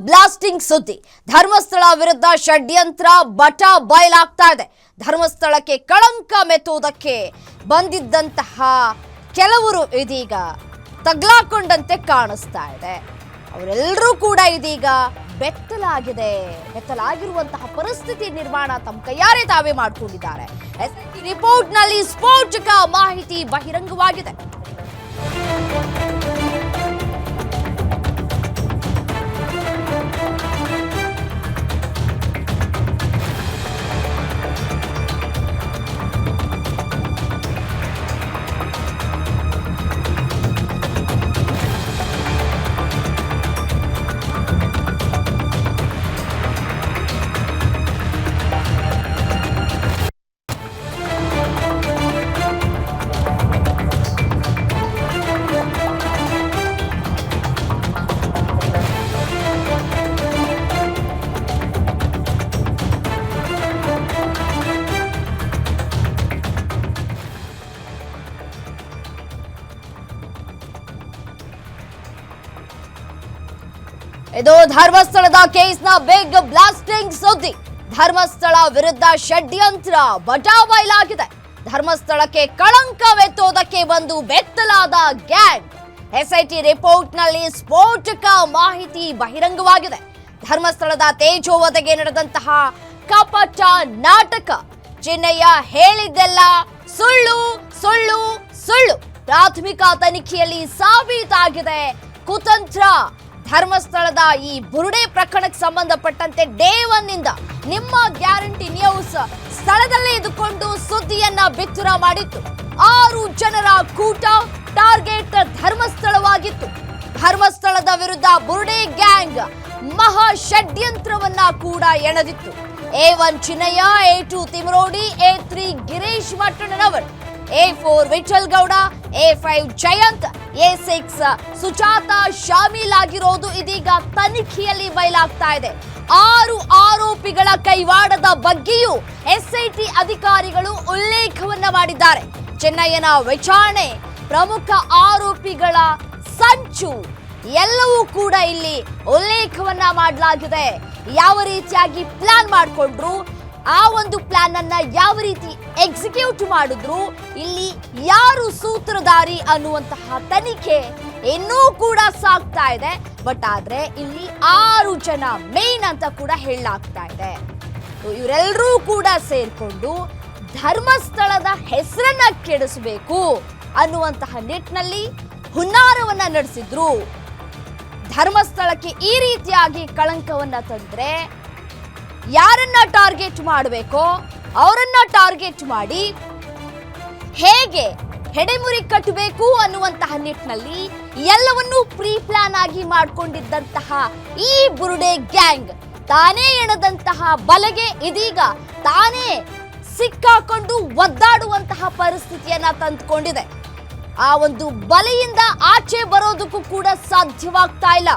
Blasting ಸುದ್ದಿ. ಧರ್ಮಸ್ಥಳ ವಿರುದ್ಧ ಷಡ್ಯಂತ್ರ ಬಟ ಬಯಲಾಗ್ತಾ ಇದೆ. ಧರ್ಮಸ್ಥಳಕ್ಕೆ ಕಳಂಕ ಮೆತ್ತುವುದಕ್ಕೆ ಬಂದಿದ್ದಂತಹ ಕೆಲವರು ಇದೀಗ ತಗ್ಲಾಕೊಂಡಂತೆ ಕಾಣಿಸ್ತಾ ಇದೆ. ಅವರೆಲ್ಲರೂ ಕೂಡ ಇದೀಗ ಬೆತ್ತಲಾಗಿರುವಂತಹ ಪರಿಸ್ಥಿತಿ ನಿರ್ಮಾಣ ತಮ್ಮ ಕೈಯಾರೆ ತಾವೇ ಮಾಡಿಕೊಂಡಿದ್ದಾರೆ. SIT ರಿಪೋರ್ಟ್ನಲ್ಲಿ ಸ್ಫೋಟಕ ಮಾಹಿತಿ ಬಹಿರಂಗವಾಗಿದೆ. ಇದು ಧರ್ಮಸ್ಥಳದ ಕೇಸ್ನ ಬಿಗ್ ಬ್ಲಾಸ್ಟಿಂಗ್ ಸುದ್ದಿ. ಧರ್ಮಸ್ಥಳ ವಿರುದ್ಧ ಷಡ್ಯಂತ್ರ ಬಟಾಬಯಲಾಗಿದೆ. ಧರ್ಮಸ್ಥಳಕ್ಕೆ ಕಳಂಕವೆತ್ತೋದಕ್ಕೆ ಬಂದು ಬೆತ್ತಲಾದ ಗ್ಯಾಂಗ್. SIT ರಿಪೋರ್ಟ್ನಲ್ಲಿ ಸ್ಫೋಟಕ ಮಾಹಿತಿ ಬಹಿರಂಗವಾಗಿದೆ. ಧರ್ಮಸ್ಥಳದ ತೇಜೋವಧೆಗೆ ನಡೆದಂತಹ ಕಪಟ ನಾಟಕ. ಚಿನ್ನಯ್ಯ ಹೇಳಿದ್ದೆಲ್ಲ ಸುಳ್ಳು ಸುಳ್ಳು ಸುಳ್ಳು. ಪ್ರಾಥಮಿಕ ತನಿಖೆಯಲ್ಲಿ ಸಾಬೀತಾಗಿದೆ ಕುತಂತ್ರ. ಧರ್ಮಸ್ಥಳದ ಈ ಬುರುಡೆ ಪ್ರಕರಣಕ್ಕೆ ಸಂಬಂಧಪಟ್ಟಂತೆ ಡೇ 1 ನಿಂದ ನಿಮ್ಮ ಗ್ಯಾರಂಟಿ ನ್ಯೂಸ್ ಸ್ಥಳದಲ್ಲೇ ಇದ್ದುಕೊಂಡು ಸುದ್ದಿಯನ್ನ ಬಿತ್ತುರ ಮಾಡಿತ್ತು. 6 ಜನರ ಕೂಟ ಟಾರ್ಗೆಟ್ ಧರ್ಮಸ್ಥಳವಾಗಿತ್ತು. ಧರ್ಮಸ್ಥಳದ ವಿರುದ್ಧ ಬುರುಡೆ ಗ್ಯಾಂಗ್ ಮಹಾ ಷಡ್ಯಂತ್ರವನ್ನ ಕೂಡ ಎಣದಿತ್ತು. A1 Chinnaiah, A2 Thimarodi, A3 Girish Mattannanavar, A4 Vithal Gowda, A5 Jayant, A6 Sujata ಶಾಮೀಲಾಗಿರೋದು ಇದೀಗ ತನಿಖೆಯಲ್ಲಿ ಬಯಲಾಗ್ತಾ ಇದೆ. 6 ಆರೋಪಿಗಳ ಕೈವಾಡದ ಬಗ್ಗೆಯೂ SIT ಅಧಿಕಾರಿಗಳು ಉಲ್ಲೇಖವನ್ನ ಮಾಡಿದ್ದಾರೆ. ಚೆನ್ನಯ್ಯನ ವಿಚಾರಣೆ, ಪ್ರಮುಖ ಆರೋಪಿಗಳ ಸಂಚು ಎಲ್ಲವೂ ಕೂಡ ಇಲ್ಲಿ ಉಲ್ಲೇಖವನ್ನ ಮಾಡಲಾಗಿದೆ. ಯಾವ ರೀತಿಯಾಗಿ ಪ್ಲಾನ್ ಮಾಡಿಕೊಂಡ್ರು, ಆ ಒಂದು ಪ್ಲಾನ್ ಅನ್ನ ಯಾವ ರೀತಿ ಎಕ್ಸಿಕ್ಯೂಟ್ ಮಾಡಿದ್ರು, ಇಲ್ಲಿ ಯಾರು ಸೂತ್ರಧಾರಿ ಅನ್ನುವಂತಹ ತನಿಖೆ ಇನ್ನೂ ಕೂಡ ಸಾಗ್ತಾ ಇದೆ. ಬಟ್ ಆದ್ರೆ ಇಲ್ಲಿ 6 ಜನ ಮೇನ್ ಅಂತ ಕೂಡ ಹೇಳಲಾಗ್ತಾ ಇದೆ. ಇವರೆಲ್ಲರೂ ಕೂಡ ಸೇರ್ಕೊಂಡು ಧರ್ಮಸ್ಥಳದ ಹೆಸರನ್ನ ಕೆಡಿಸಬೇಕು ಅನ್ನುವಂತಹ ನಿಟ್ಟಿನಲ್ಲಿ ಹುನ್ನಾರವನ್ನ ನಡೆಸಿದ್ರು. ಧರ್ಮಸ್ಥಳಕ್ಕೆ ಈ ರೀತಿಯಾಗಿ ಕಳಂಕವನ್ನ ತಂದ್ರೆ ಯಾರನ್ನ ಟಾರ್ಗೆಟ್ ಮಾಡಬೇಕೋ ಅವರನ್ನ ಟಾರ್ಗೆಟ್ ಮಾಡಿ ಹೇಗೆ ಹೆಡೆಮುರಿ ಕಟ್ಟಬೇಕು ಅನ್ನುವಂತಹ ನಿಟ್ಟಿನಲ್ಲಿ ಎಲ್ಲವನ್ನೂ ಪ್ರೀ ಪ್ಲಾನ್ ಆಗಿ ಮಾಡಿಕೊಂಡಿದ್ದಂತಹ ಈ ಬುರುಡೆ ಗ್ಯಾಂಗ್ ತಾನೇ ಎಣದಂತಹ ಬಲೆಗೆ ಇದೀಗ ತಾನೇ ಸಿಕ್ಕಾಕೊಂಡು ಒದ್ದಾಡುವಂತಹ ಪರಿಸ್ಥಿತಿಯನ್ನ ತಂದುಕೊಂಡಿದೆ. ಆ ಒಂದು ಬಲೆಯಿಂದ ಆಚೆ ಬರೋದಕ್ಕೂ ಕೂಡ ಸಾಧ್ಯವಾಗ್ತಾ ಇಲ್ಲ.